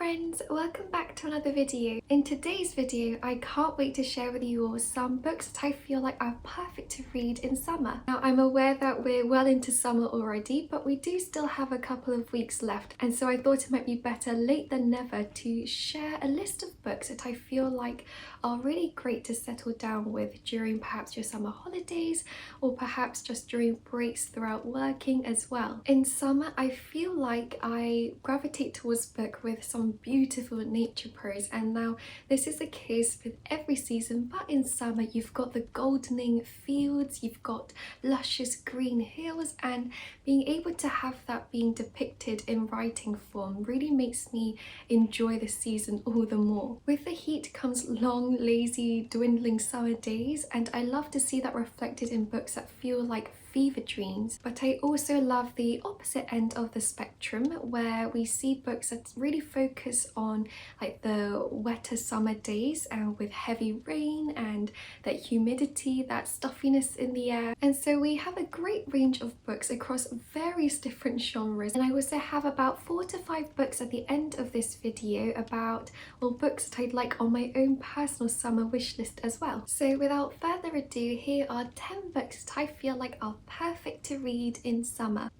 friends, welcome back to another video. In today's video, I can't wait to share with you all some books that I feel like are perfect to read in summer. Now, I'm aware that we're well into summer already, but we do still have a couple of weeks left, and so I thought it might be better late than never to share a list of books that I feel like are really great to settle down with during perhaps your summer holidays, or perhaps just during breaks throughout working as well. In summer, I feel like I gravitate towards books with some beautiful nature prose, and now this is the case with every season, but in summer you've got the goldening fields, you've got luscious green hills, and being able to have that being depicted in writing form really makes me enjoy the season all the more. With the heat comes long, lazy, dwindling summer days, and I love to see that reflected in books that feel like fever dreams. But I also love the opposite end of the spectrum, where we see books that really focus on like the wetter summer days and with heavy rain and that humidity, that stuffiness in the air. And so we have a great range of books across various different genres, and I also have about 4 to 5 books at the end of this video about, well, books that I'd like on my own personal summer wish list as well. So without further ado, here are 10 books that I feel like are perfect to read in summer.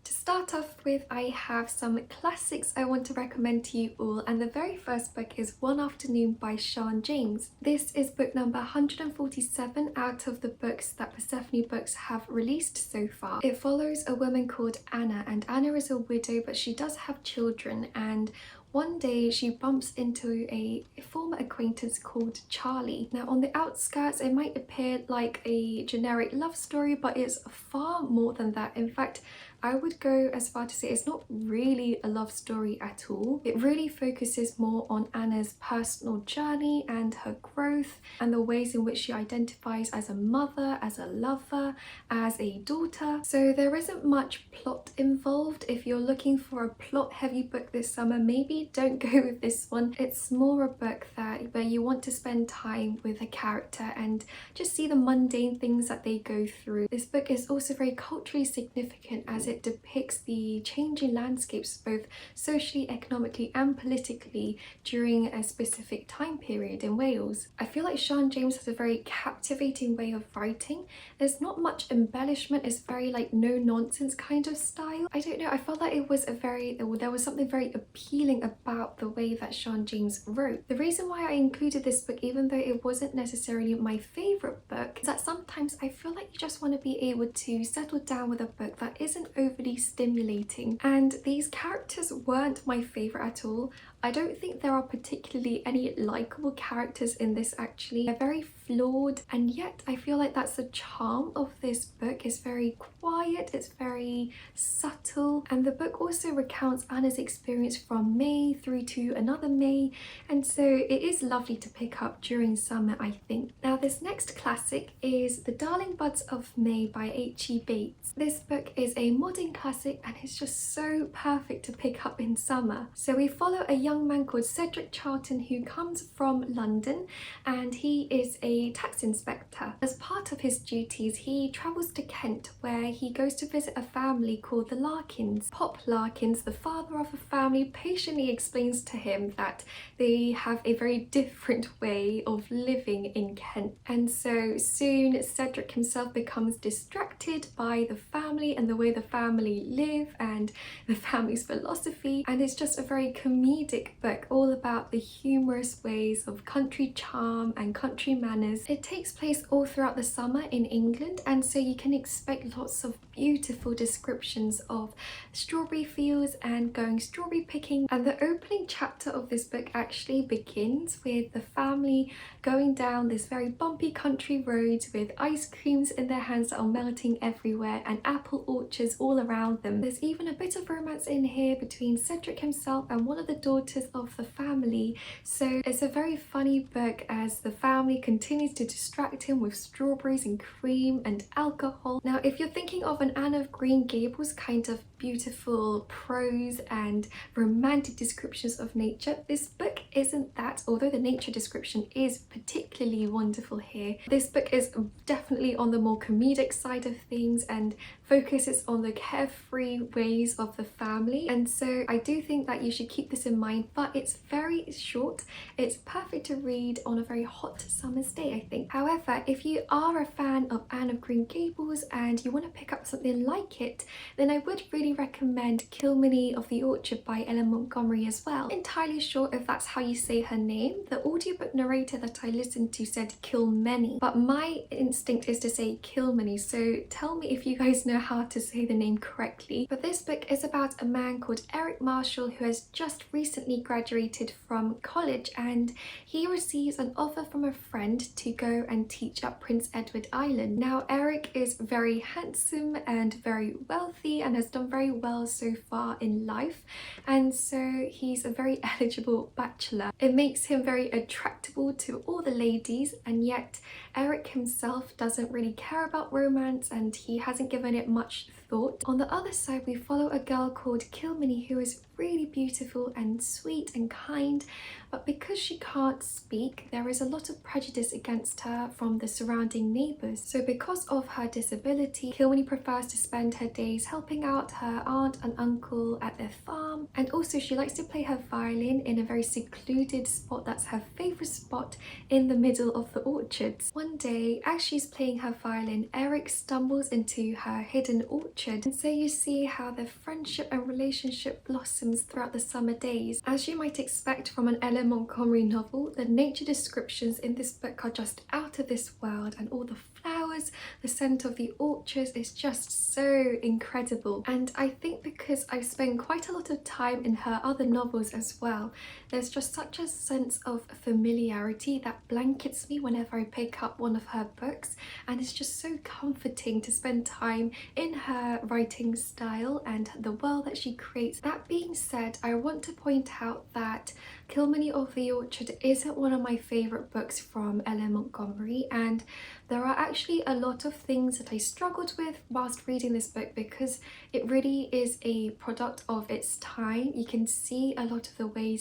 To start off with, I have some classics I want to recommend to you all, and the very first book is One Afternoon by Sian James. This is book number 147 out of the books that Persephone Books have released so far. It follows a woman called Anna, and Anna is a widow, but she does have children, and one day she bumps into a former acquaintance called Charlie. Now, on the outskirts it might appear like a generic love story, but it's far more than that. In fact, I would go as far to say it's not really a love story at all. It really focuses more on Anna's personal journey and her growth and the ways in which she identifies as a mother, as a lover, as a daughter. So there isn't much plot involved. If you're looking for a plot heavy book this summer, maybe don't go with this one. It's more a book where you want to spend time with a character and just see the mundane things that they go through. This book is also very culturally significant as it depicts the changing landscapes both socially, economically and politically during a specific time period in Wales. I feel like Sian James has a very captivating way of writing. There's not much embellishment, it's very like no nonsense kind of style. I don't know, I felt like there was something very appealing about the way that Sian James wrote. The reason why I included this book, even though it wasn't necessarily my favourite book, is that sometimes I feel like you just want to be able to settle down with a book that isn't overly stimulating, and these characters weren't my favourite at all. I don't think there are particularly any likeable characters in this actually. They're very flawed, and yet I feel like that's the charm of this book. It's very quiet, it's very subtle, and the book also recounts Anna's experience from May through to another May, and so it is lovely to pick up during summer, I think. Now, this next classic is The Darling Buds of May by H.E. Bates. This book is a modern classic and it's just so perfect to pick up in summer. So we follow a young man called Cedric Charlton who comes from London, and he is a tax inspector. As part of his duties, he travels to Kent, where he goes to visit a family called the Larkins. Pop Larkins, the father of the family, patiently explains to him that they have a very different way of living in Kent, and so soon Cedric himself becomes distracted by the family and the way the family live and the family's philosophy, and it's just a very comedic book all about the humorous ways of country charm and country manners. It takes place all throughout the summer in England, and so you can expect lots of beautiful descriptions of strawberry fields and going strawberry picking. And the opening chapter of this book actually begins with the family going down this very bumpy country road with ice creams in their hands that are melting everywhere and apple orchards all around them. There's even a bit of romance in here between Cedric himself and one of the daughters daughters of the family. So it's a very funny book as the family continues to distract him with strawberries and cream and alcohol. Now, if you're thinking of an Anne of Green Gables kind of beautiful prose and romantic descriptions of nature, this book isn't that, although the nature description is particularly wonderful here. This book is definitely on the more comedic side of things and focuses on the carefree ways of the family, and so I do think that you should keep this in mind, but it's very short. It's perfect to read on a very hot summer's day, I think. However, if you are a fan of Anne of Green Gables and you want to pick up something like it, then I would really recommend Kilmeny of the Orchard by Ellen Montgomery as well. Not entirely sure if that's how you say her name. The audiobook narrator that I listened to said Kilmeny, but my instinct is to say Kilmeny, so tell me if you guys know how to say the name correctly. But this book is about a man called Eric Marshall who has just recently graduated from college, and he receives an offer from a friend to go and teach at Prince Edward Island. Now, Eric is very handsome and very wealthy and has done very well so far in life, and so he's a very eligible bachelor. It makes him very attractable to all the ladies, and yet Eric himself doesn't really care about romance and he hasn't given it much thought. On the other side, we follow a girl called Kilmeny who is really beautiful and sweet and kind, but because she can't speak, there is a lot of prejudice against her from the surrounding neighbours. So because of her disability, Kilmeny prefers to spend her days helping out her aunt and uncle at their farm, and also she likes to play her violin in a very secluded spot that's her favourite spot in the middle of the orchards. One day, as she's playing her violin, Eric stumbles into her hidden orchard, and so you see how their friendship and relationship blossoms throughout the summer days. As you might expect from an Ellen Montgomery novel, the nature descriptions in this book are just out of this world, and all the flowers, the scent of the orchards is just so incredible. And I think because I've spent quite a lot of time in her other novels as well, there's just such a sense of familiarity that blankets me whenever I pick up one of her books, and it's just so comforting to spend time in her writing style and the world that she creates. That being said, I want to point out that Kilmeny of the Orchard isn't one of my favourite books from Ellen Montgomery, and there are actually a lot of things that I struggled with whilst reading this book because it really is a product of its time. You can see a lot of the way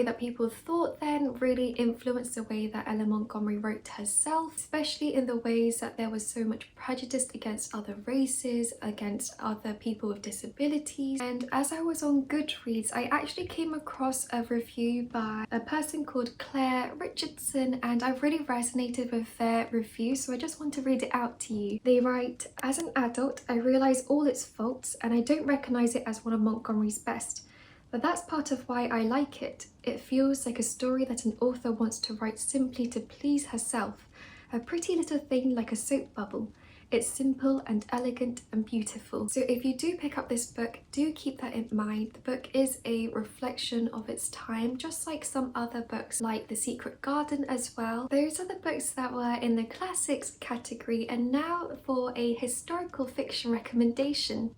that people thought then really influenced the way that Ellen Montgomery wrote herself, especially in the ways that there was so much prejudice against other races, against other people with disabilities. And as I was on Goodreads, I actually came across a review by a person called Claire Richardson, and I really resonated with their review, so I just want to read it out to you. They write, "As an adult, I realise all its faults and I don't recognise it as one of Montgomery's best. But that's part of why I like it. It feels like a story that an author wants to write simply to please herself. A pretty little thing like a soap bubble. It's simple and elegant and beautiful." So if you do pick up this book, do keep that in mind. The book is a reflection of its time, just like some other books like The Secret Garden as well. Those are the books that were in the classics category, and now for a historical fiction recommendation.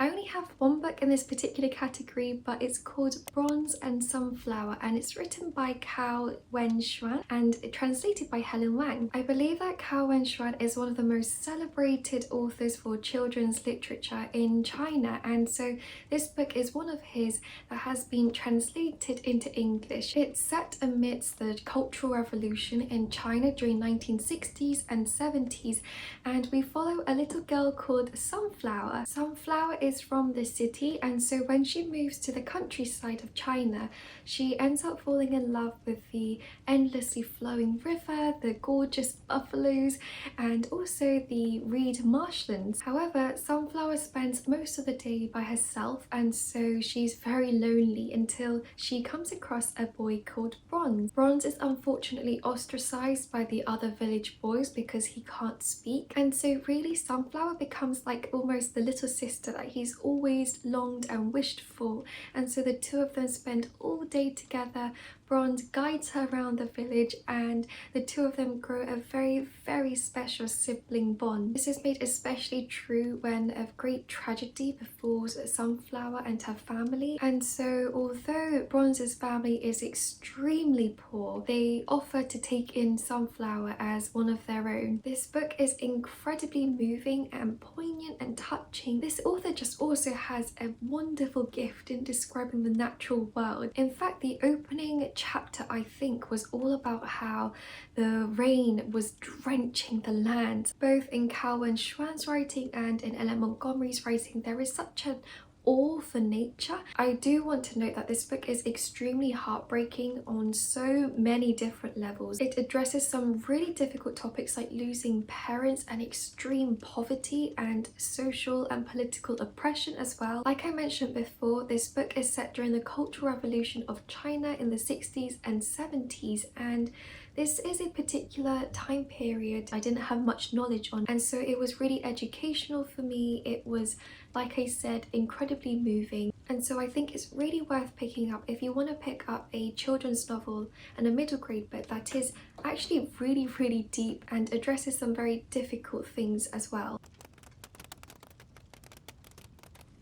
I only have one book in this particular category, but it's called Bronze and Sunflower, and it's written by Cao Wenxuan and translated by Helen Wang. I believe that Cao Wenxuan is one of the most celebrated authors for children's literature in China, and so this book is one of his that has been translated into English. It's set amidst the Cultural Revolution in China during 1960s and 70s, and we follow a little girl called Sunflower. Sunflower is from the city, and so when she moves to the countryside of China, she ends up falling in love with the endlessly flowing river, the gorgeous buffaloes, and also the reed marshlands. However, Sunflower spends most of the day by herself, and so she's very lonely until she comes across a boy called Bronze. Bronze is unfortunately ostracized by the other village boys because he can't speak, and so really Sunflower becomes like almost the little sister that he's always longed and wished for, and so the two of them spend all day together Bronze guides her around the village and the two of them grow a very special sibling bond. This is made especially true when a great tragedy befalls Sunflower and her family, and so although Bronze's family is extremely poor, they offer to take in Sunflower as one of their own. This book is incredibly moving and poignant and touching. This author just also has a wonderful gift in describing the natural world. In fact, the opening chapter, I think, was all about how the rain was drenching the land. Both in Cowan Schwann's writing and in Ellen Montgomery's writing, there is such an awe for nature. I do want to note that this book is extremely heartbreaking on so many different levels. It addresses some really difficult topics like losing parents and extreme poverty and social and political oppression as well. Like I mentioned before, this book is set during the Cultural Revolution of China in the 60s and 70s, and this is a particular time period I didn't have much knowledge on, and so it was really educational for me. It was, like I said, incredibly moving, and so I think it's really worth picking up if you want to pick up a children's novel and a middle grade book that is actually really deep and addresses some very difficult things as well.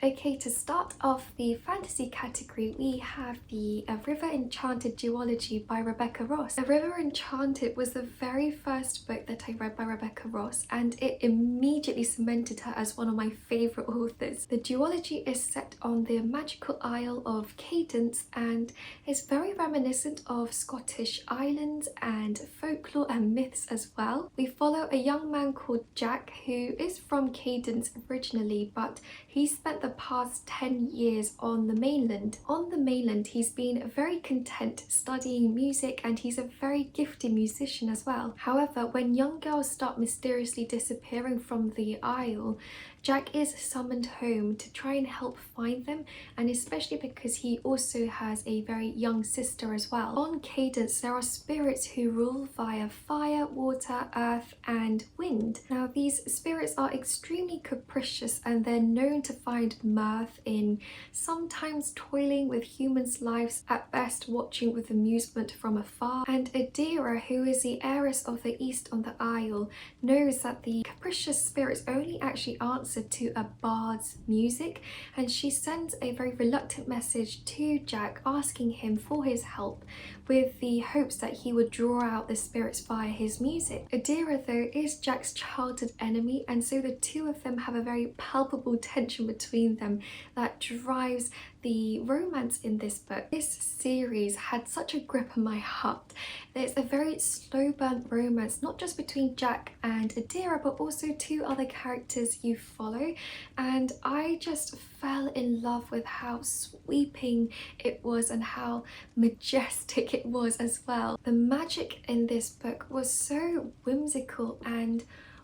Okay, to start off the fantasy category, we have the A River Enchanted duology by Rebecca Ross. A River Enchanted was the very first book that I read by Rebecca Ross, and it immediately cemented her as one of my favourite authors. The duology is set on the magical Isle of Cadence and is very reminiscent of Scottish islands and folklore and myths as well. We follow a young man called Jack who is from Cadence originally, but he spent the past 10 years on the mainland. On the mainland, he's been very content studying music and he's a very gifted musician as well. However, when young girls start mysteriously disappearing from the isle, Jack is summoned home to try and help find them, and especially because he also has a very young sister as well. On Cadence, there are spirits who rule via fire, water, earth and wind. Now these spirits are extremely capricious and they're known to find mirth in sometimes toiling with humans' lives, at best watching with amusement from afar. And Adira, who is the heiress of the East on the Isle, knows that the capricious spirits only actually answer to a bard's music, and she sends a very reluctant message to Jack asking him for his help with the hopes that he would draw out the spirits via his music. Adira, though, is Jack's childhood enemy, and so the two of them have a very palpable tension between them that drives the romance in this book. This series had such a grip on my heart. There's a very slow burn romance, not just between Jack and Adira, but also two other characters you follow, and I just fell in love with how sweeping it was and how majestic it was as well. The magic in this book was so whimsical and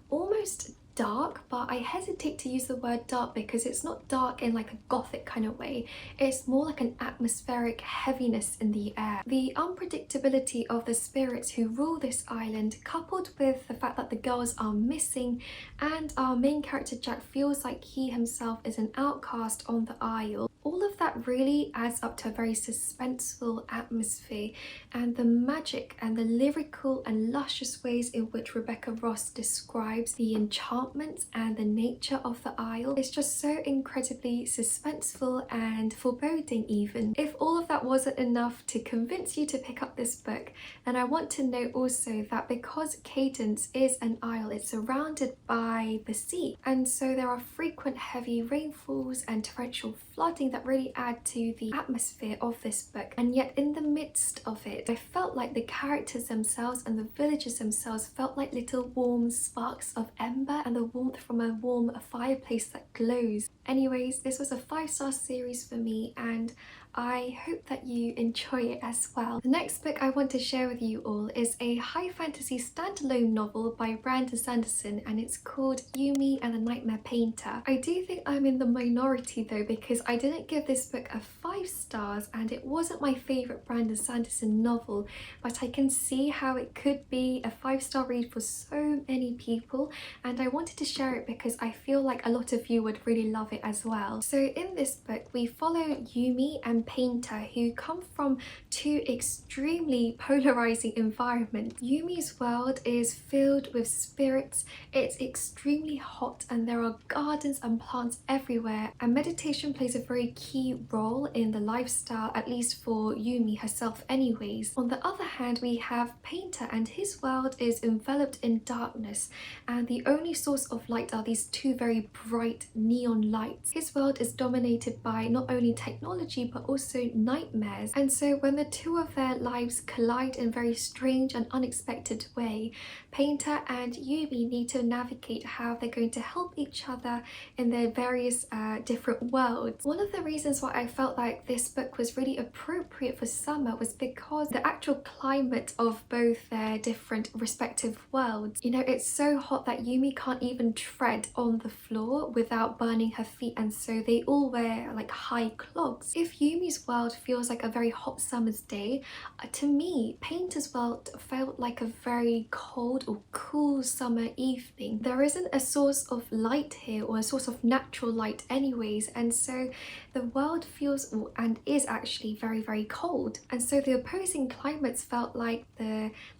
almost dark, but I hesitate to use the word dark because it's not dark in like a gothic kind of way. It's more like an atmospheric heaviness in the air. The unpredictability of the spirits who rule this island, coupled with the fact that the girls are missing and our main character Jack feels like he himself is an outcast on the isle, all of that really adds up to a very suspenseful atmosphere, and the magic and the lyrical and luscious ways in which Rebecca Ross describes the enchantments and the nature of the isle is just so incredibly suspenseful and foreboding even. If all of that wasn't enough to convince you to pick up this book, then I want to note also that because Cadence is an isle, it's surrounded by the sea, and so there are frequent heavy rainfalls and torrential flooding that really add to the atmosphere of this book. And yet in the midst of it, I felt like the characters themselves and the villagers themselves felt like little warm sparks of ember and the warmth from a warm fireplace that glows. Anyways, this was a 5-star series for me, and I hope that you enjoy it as well. The next book I want to share with you all is a high fantasy standalone novel by Brandon Sanderson, and it's called Yumi and the Nightmare Painter. I do think I'm in the minority though, because I didn't give this book a 5 stars and it wasn't my favourite Brandon Sanderson novel, but I can see how it could be a 5-star read for so many people, and I wanted to share it because I feel like a lot of you would really love it as well. So in this book we follow Yumi and and Painter, who come from two extremely polarizing environments. Yumi's world is filled with spirits, it's extremely hot, and there are gardens and plants everywhere, and meditation plays a very key role in the lifestyle, at least for Yumi herself anyways. On the other hand, we have Painter, and his world is enveloped in darkness, and the only source of light are these two very bright neon lights. His world is dominated by not only technology but also nightmares, and so when the two of their lives collide in a very strange and unexpected way, Painter and Yumi need to navigate how they're going to help each other in their various different worlds. One of the reasons why I felt like this book was really appropriate for summer was because the actual climate of both their different respective worlds. You know, it's so hot that Yumi can't even tread on the floor without burning her feet, and so they all wear like high clogs. If Yumi's world feels like a very hot summer's day, to me, Painter's world felt like a very cold or cool summer evening. There isn't a source of light here, or a source of natural light anyways, and so the world feels and is actually very cold, and so the opposing climates felt like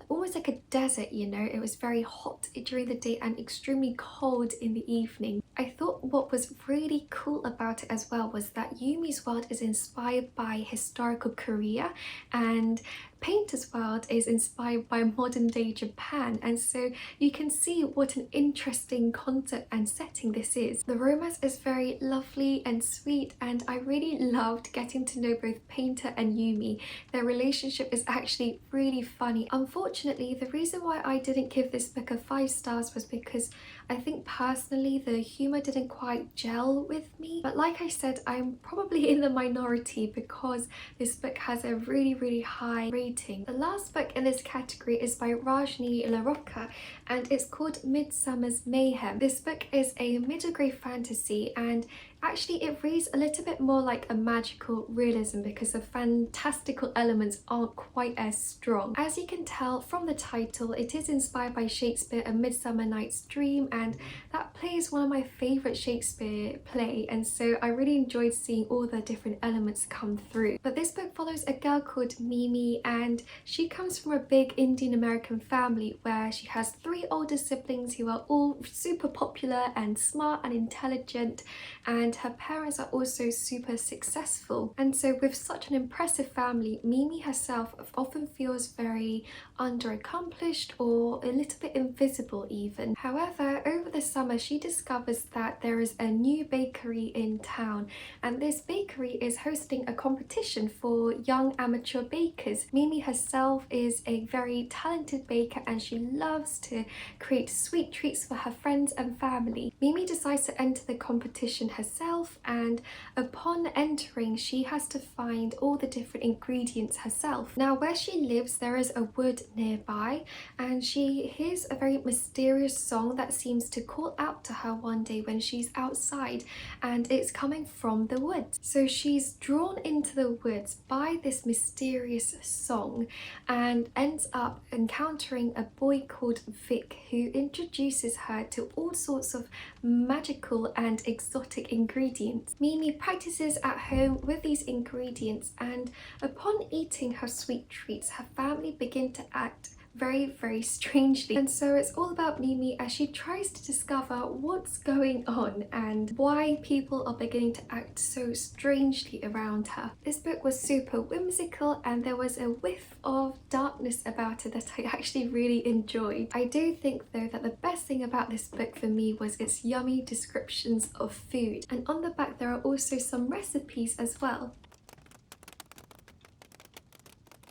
almost like a desert, you know. It was very hot during the day and extremely cold in the evening. I thought what was really cool about it as well was that Yumi's world is inspired by historical Korea, and Painter's world is inspired by modern day Japan, and so you can see what an interesting concept and setting this is. The romance is very lovely and sweet, and I really loved getting to know both Painter and Yumi. Their relationship is actually really funny. Unfortunately, the reason why I didn't give this book a 5 stars was because I think personally the humour didn't quite gel with me, but like I said, I'm probably in the minority because this book has a really high rating. The last book in this category is by Rajni LaRocca, and it's called Midsummer's Mayhem. This book is a middle grade fantasy, and actually it reads a little bit more like a magical realism because the fantastical elements aren't quite as strong. As you can tell from the title, it is inspired by Shakespeare A Midsummer Night's Dream, and that play is one of my favourite Shakespeare play, and so I really enjoyed seeing all the different elements come through. But this book follows a girl called Mimi, and she comes from a big Indian American family where she has 3 older siblings who are all super popular and smart and intelligent, and her parents are also super successful. And so with such an impressive family, Mimi herself often feels very underaccomplished or a little bit invisible even. However, over the summer she discovers that there is a new bakery in town, and this bakery is hosting a competition for young amateur bakers. Mimi herself is a very talented baker, and she loves to create sweet treats for her friends and family. Mimi decides to enter the competition herself, and upon entering she has to find all the different ingredients herself. Now where she lives there is a wood nearby, and she hears a very mysterious song that seems to call out to her one day when she's outside, and it's coming from the woods. So she's drawn into the woods by this mysterious song and ends up encountering a boy called Vic, who introduces her to all sorts of magical and exotic ingredients. Mimi practices at home with these ingredients, and upon eating her sweet treats, her family begin to act very strangely. And so it's all about Mimi as she tries to discover what's going on and why people are beginning to act so strangely around her. This book was super whimsical, and there was a whiff of darkness about it that I actually really enjoyed. I do think though that the best thing about this book for me was its yummy descriptions of food, and on the back there are also some recipes as well.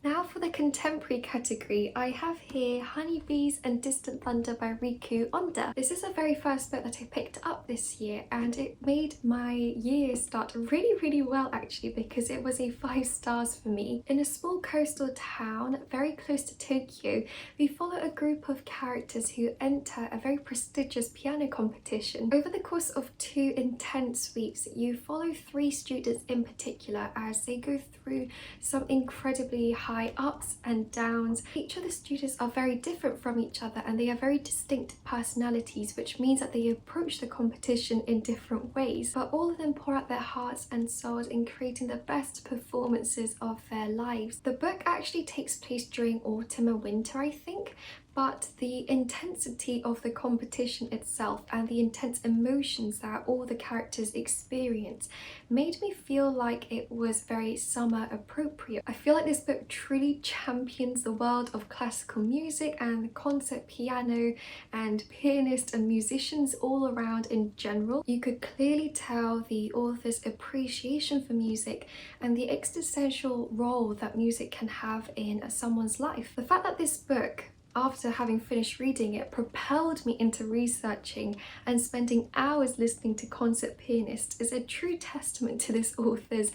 Now for the contemporary category, I have here Honeybees and Distant Thunder by Riku Onda. This is the very first book that I picked up this year, and it made my year start really well actually, because it was a 5 stars for me. In a small coastal town very close to Tokyo, we follow a group of characters who enter a very prestigious piano competition. Over the course of 2 intense weeks, you follow 3 students in particular as they go through some incredibly high high ups and downs. Each of the students are very different from each other and they have very distinct personalities, which means that they approach the competition in different ways, but all of them pour out their hearts and souls in creating the best performances of their lives. The book actually takes place during autumn and winter, I think, but the intensity of the competition itself and the intense emotions that all the characters experience made me feel like it was very summer appropriate. I feel like this book truly champions the world of classical music and concert piano and pianists and musicians all around in general. You could clearly tell the author's appreciation for music and the existential role that music can have in someone's life. The fact that this book, after having finished reading it, propelled me into researching and spending hours listening to concert pianists is a true testament to this author's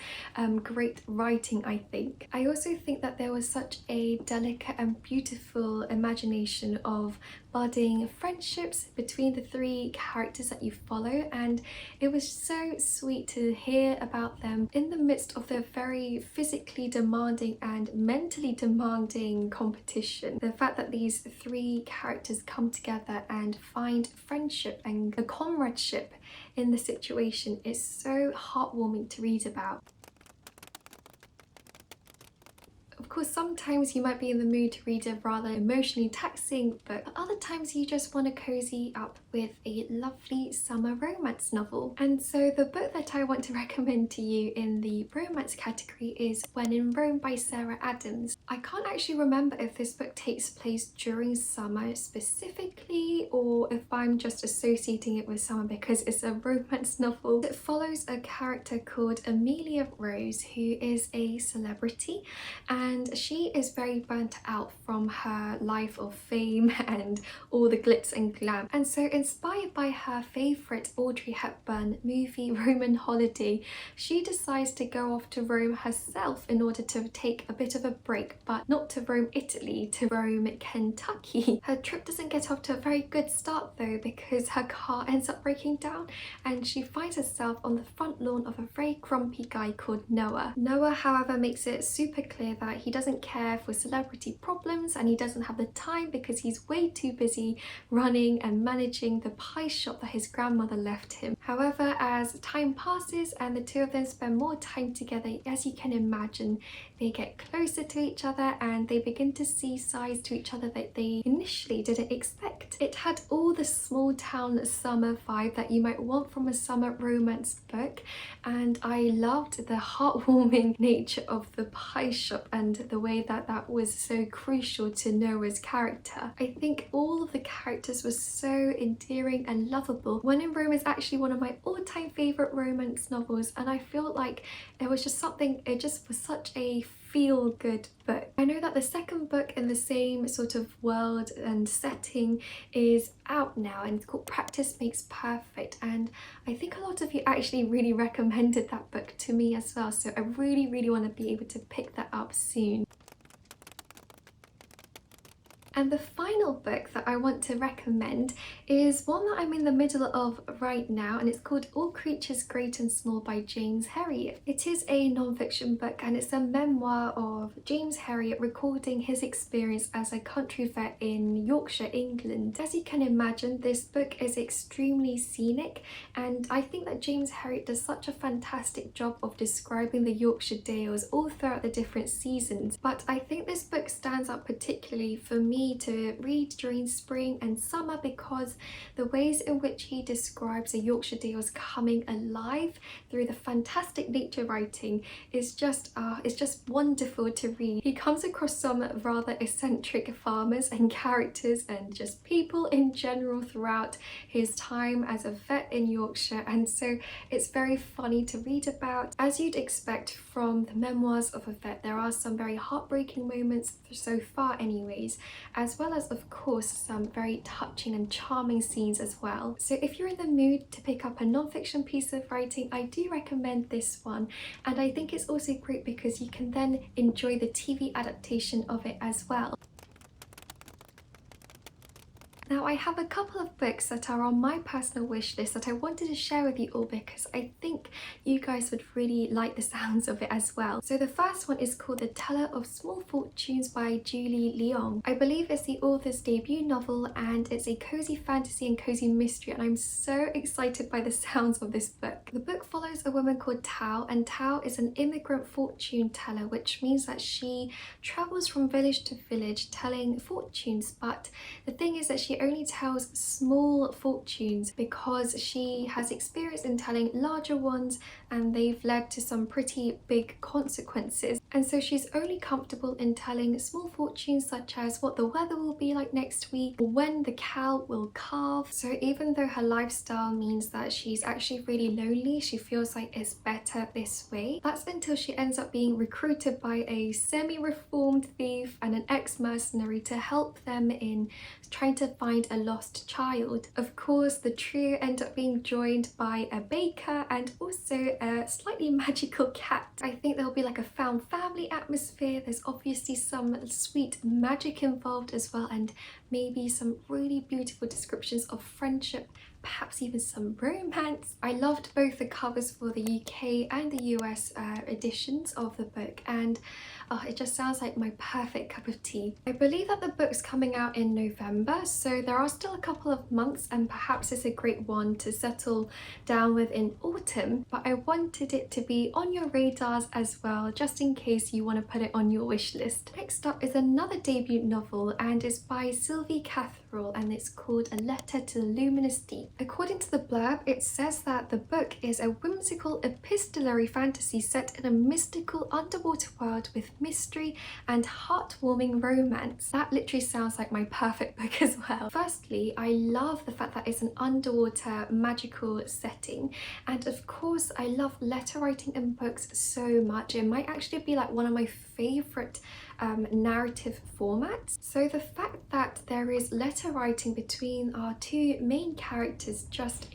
great writing, I think. I also think that there was such a delicate and beautiful imagination of budding friendships between the three characters that you follow, and it was so sweet to hear about them in the midst of their very physically demanding and mentally demanding competition. The fact that these three characters come together and find friendship and a comradeship in the situation is so heartwarming to read about. Of course, sometimes you might be in the mood to read a rather emotionally taxing book, but other times you just want to cozy up with a lovely summer romance novel. And so the book that I want to recommend to you in the romance category is When in Rome by Sarah Adams. I can't actually remember if this book takes place during summer specifically or if I'm just associating it with summer because it's a romance novel. It follows a character called Amelia Rose, who is a celebrity, and she is very burnt out from her life of fame and all the glitz and glam. And so, inspired by her favourite Audrey Hepburn movie Roman Holiday, she decides to go off to Rome herself in order to take a bit of a break, but not to Rome, Italy, to Rome, Kentucky. Her trip doesn't get off to a very good start though, because her car ends up breaking down and she finds herself on the front lawn of a very grumpy guy called Noah. Noah, however, makes it super clear that he doesn't care for celebrity problems and he doesn't have the time because he's way too busy running and managing the pie shop that his grandmother left him. However, as time passes and the two of them spend more time together, as you can imagine, they get closer to each other and they begin to see sides to each other that they initially didn't expect. It had all the small town summer vibe that you might want from a summer romance book, and I loved the heartwarming nature of the pie shop and the way that that was so crucial to Noah's character. I think all of the characters were so endearing and lovable. When in Rome is actually one of my all-time favourite romance novels, and I feel like there was just something, it just was such a feel-good book. I know that the second book in the same sort of world and setting is out now and it's called Practice Makes Perfect, and I think a lot of you actually really recommended that book to me as well, so I really want to be able to pick that up soon. And the final book that I want to recommend is one that I'm in the middle of right now, and it's called All Creatures Great and Small by James Herriot. It is a non-fiction book and it's a memoir of James Herriot recording his experience as a country vet in Yorkshire, England. As you can imagine, this book is extremely scenic, and I think that James Herriot does such a fantastic job of describing the Yorkshire Dales all throughout the different seasons. But I think this book stands out particularly for me to read during spring and summer because the ways in which he describes the Yorkshire Dales coming alive through the fantastic nature writing is just it's just wonderful to read. He comes across some rather eccentric farmers and characters and just people in general throughout his time as a vet in Yorkshire, and so it's very funny to read about. As you'd expect from the memoirs of a vet, there are some very heartbreaking moments so far anyways, as well as of course some very touching and charming scenes as well. So if you're in the mood to pick up a non-fiction piece of writing, I do recommend this one, and I think it's also great because you can then enjoy the TV adaptation of it as well. Now I have a couple of books that are on my personal wish list that I wanted to share with you all because I think you guys would really like the sounds of it as well. So the first one is called The Teller of Small Fortunes by Julie Leong. I believe it's the author's debut novel and it's a cozy fantasy and cozy mystery, and I'm so excited by the sounds of this book. The book follows a woman called Tao, and Tao is an immigrant fortune teller, which means that she travels from village to village telling fortunes, but the thing is that she only tells small fortunes because she has experience in telling larger ones and they've led to some pretty big consequences. And so she's only comfortable in telling small fortunes such as what the weather will be like next week or when the cow will calve. So even though her lifestyle means that she's actually really lonely, she feels like it's better this way. That's until she ends up being recruited by a semi-reformed thief and an ex-mercenary to help them in trying to find a lost child. Of course, the trio end up being joined by a baker and also a slightly magical cat. I think there'll be like a found family atmosphere. There's obviously some sweet magic involved as well, and maybe some really beautiful descriptions of friendship, perhaps even some romance. I loved both the covers for the UK and the US editions of the book, and it just sounds like my perfect cup of tea. I believe that the book's coming out in November, so there are still a couple of months and perhaps it's a great one to settle down with in autumn, but I wanted it to be on your radars as well, just in case you want to put it on your wish list. Next up is another debut novel, and it's by Sylvie Catherall, and it's called A Letter to the Luminous Deep. According to the blurb, it says that the book is a whimsical epistolary fantasy set in a mystical underwater world with mystery and heartwarming romance. That literally sounds like my perfect book as well. Firstly, I love the fact that it's an underwater magical setting, and of course I love letter writing in books so much. It might actually be like one of my favorite narrative formats. So the fact that there is letter writing between our two main characters just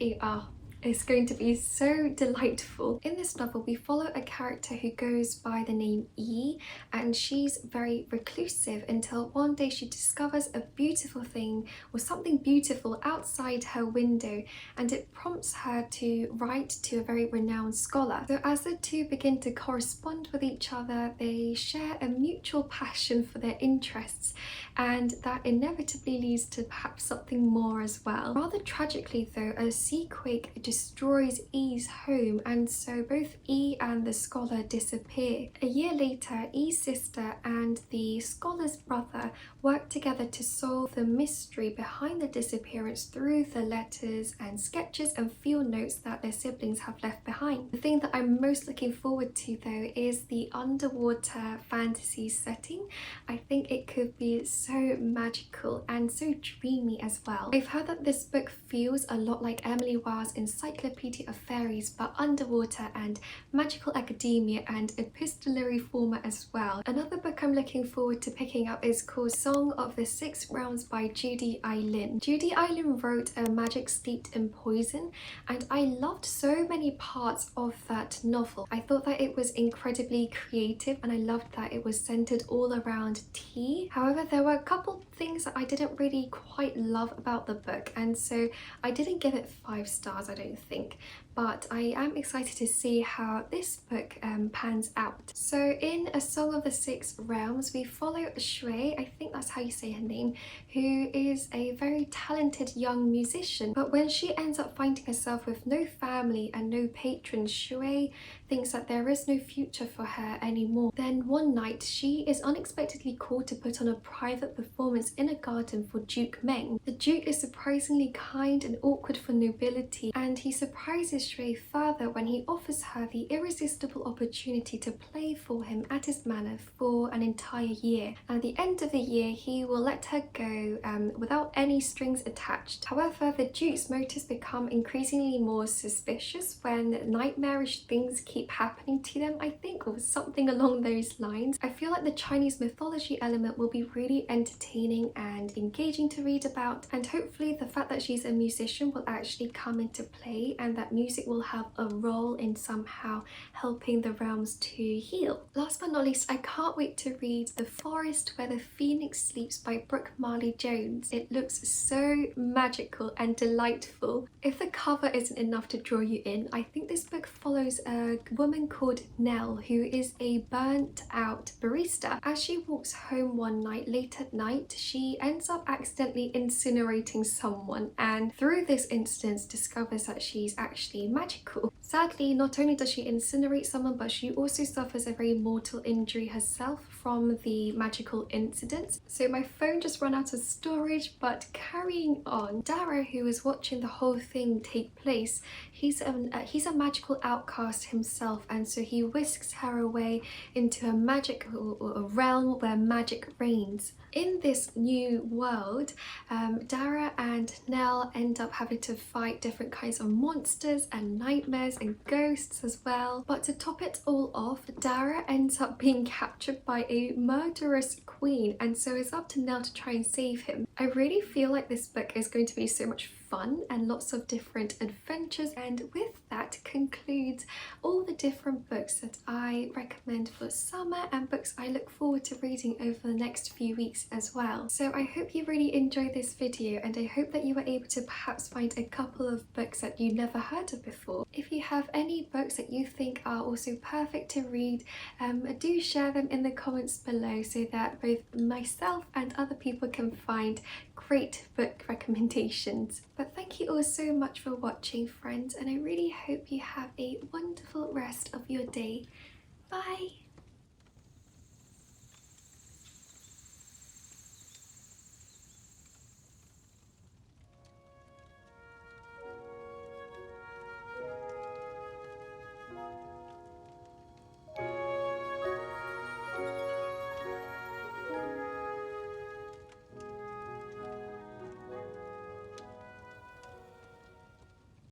it's going to be so delightful. In this novel, we follow a character who goes by the name E, and she's very reclusive until one day she discovers a beautiful thing or something beautiful outside her window, and it prompts her to write to a very renowned scholar. So as the two begin to correspond with each other, they share a mutual passion for their interests, and that inevitably leads to perhaps something more as well. Rather tragically though, a sea quake destroys E's home, and so both E and the scholar disappear. A year later, E's sister and the scholar's brother work together to solve the mystery behind the disappearance through the letters and sketches and field notes that their siblings have left behind. The thing that I'm most looking forward to though is the underwater fantasy setting. I think it could be so magical and so dreamy as well. I've heard that this book feels a lot like Emily Wilde's Encyclopedia of Fairies, but underwater and magical academia and epistolary format as well. Another book I'm looking forward to picking up is called Song of the Six Realms by Judy I. Lin. Judy I. Lin wrote A Magic Steeped in Poison, and I loved so many parts of that novel. I thought that it was incredibly creative, and I loved that it was centered all around tea. However, there were a couple things that I didn't really quite love about the book, and so I didn't give it 5 stars, I don't think, but I am excited to see how this book pans out. So in A Song of the Six Realms, we follow Shui, I think that's how you say her name, who is a very talented young musician, but when she ends up finding herself with no family and no patrons, Shui thinks that there is no future for her anymore. Then one night, she is unexpectedly called to put on a private performance in a garden for Duke Meng. The Duke is surprisingly kind and awkward for nobility, and he surprises Shui further when he offers her the irresistible opportunity to play for him at his manor for an entire year. And at the end of the year, he will let her go without any strings attached. However, the Duke's motives become increasingly more suspicious when nightmarish things keep happening to them, I think, or something along those lines. I feel like the Chinese mythology element will be really entertaining and engaging to read about, and hopefully the fact that she's a musician will actually come into play, and that music will have a role in somehow helping the realms to heal. Last but not least, I can't wait to read The Forest Where the Phoenix Sleeps by Brooke Marley Jones. It looks so magical and delightful. If the cover isn't enough to draw you in, I think this book follows a woman called Nell, who is a burnt out barista. As she walks home one night late at night, she ends up accidentally incinerating someone, and through this instance discovers that she's actually magical. Sadly, not only does she incinerate someone, but she also suffers a very mortal injury herself from the magical incidents. So my phone just ran out of storage, but carrying on, Dara, who is watching the whole thing take place, he's a magical outcast himself, and so he whisks her away into a magical realm where magic reigns. In this new world, Dara and Nell end up having to fight different kinds of monsters and nightmares and ghosts as well. But to top it all off, Dara ends up being captured by a murderous queen, and so it's up to Nell to try and save him. I really feel like this book is going to be so much fun and lots of different adventures, and with that concludes all the different books that I recommend for summer and books I look forward to reading over the next few weeks as well. So I hope you really enjoyed this video, and I hope that you were able to perhaps find a couple of books that you never heard of before. If you have any books that you think are also perfect to read, do share them in the comments below so that both myself and other people can find great book recommendations. But thank you all so much for watching, friends, and I really hope you have a wonderful rest of your day. Bye!